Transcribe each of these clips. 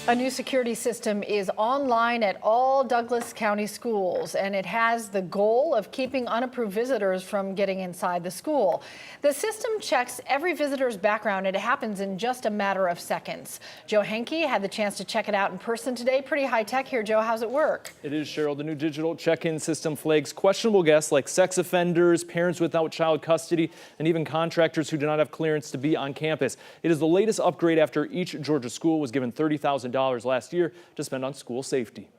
A new security system is online at all Douglas County schools, and it has the goal of keeping unapproved visitors from getting inside the school. The system checks every visitor's background, and it happens in just a matter of seconds. Joe Henke had the chance to check it out in person today. Pretty high tech here, Joe. How's it work? It is, Cheryl. The new digital check-in system flags questionable guests like sex offenders, parents without child custody, and even contractors who do not have clearance to be on campus. It is the latest upgrade after each Georgia school was given $30,000 last year to spend on school safety.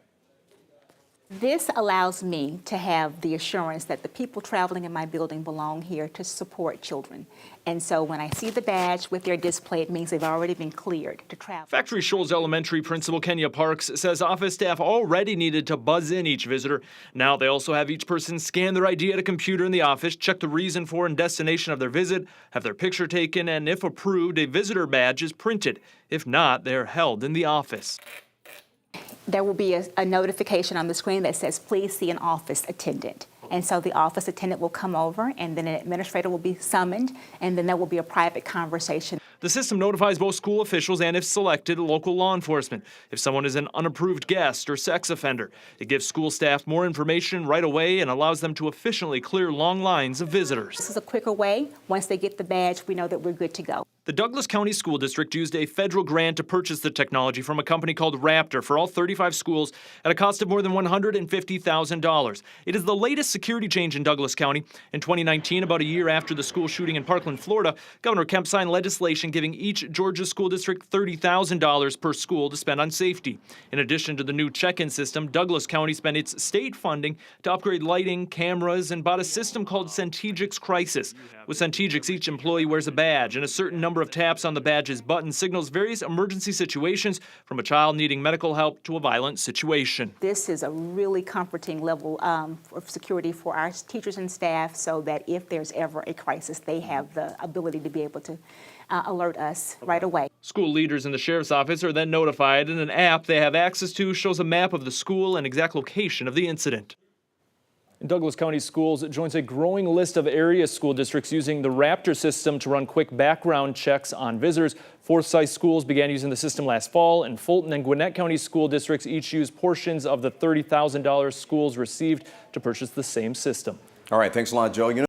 This allows me to have the assurance that the people traveling in my building belong here to support children. And so when I see the badge with their display, it means they've already been cleared to travel. Factory Shoals Elementary Principal Kenya Parks says office staff already needed to buzz in each visitor. Now they also have each person scan their ID at a computer in the office, check the reason for and destination of their visit, have their picture taken, and if approved, a visitor badge is printed. If not, they're held in the office. There will be a notification on the screen that says, please see an office attendant. And so the office attendant will come over, and then an administrator will be summoned, and then there will be a private conversation. The system notifies both school officials and, if selected, local law enforcement if someone is an unapproved guest or sex offender. It gives school staff more information right away and allows them to efficiently clear long lines of visitors. This is a quicker way. Once they get the badge, we know that we're good to go. The Douglas County School District used a federal grant to purchase the technology from a company called Raptor for all 35 schools at a cost of more than $150,000. It is the latest security change in Douglas County. In 2019, about a year after the school shooting in Parkland, Florida, Governor Kemp signed legislation giving each Georgia school district $30,000 per school to spend on safety. In addition to the new check-in system, Douglas County spent its state funding to upgrade lighting, cameras, and bought a system called Centegix Crisis. With Centegix, each employee wears a badge, and a certain number of taps on the badge's button signals various emergency situations, from a child needing medical help to a violent situation. This is a really comforting level of security for our teachers and staff, so that if there's ever a crisis, they have the ability to be able to alert us right away. School leaders in the sheriff's office are then notified, and an app they have access to shows a map of the school and exact location of the incident. In Douglas County Schools, it joins a growing list of area school districts using the Raptor system to run quick background checks on visitors. Forsyth schools began using the system last fall, and Fulton and Gwinnett County school districts each used portions of the $30,000 schools received to purchase the same system. All right, thanks a lot, Joe.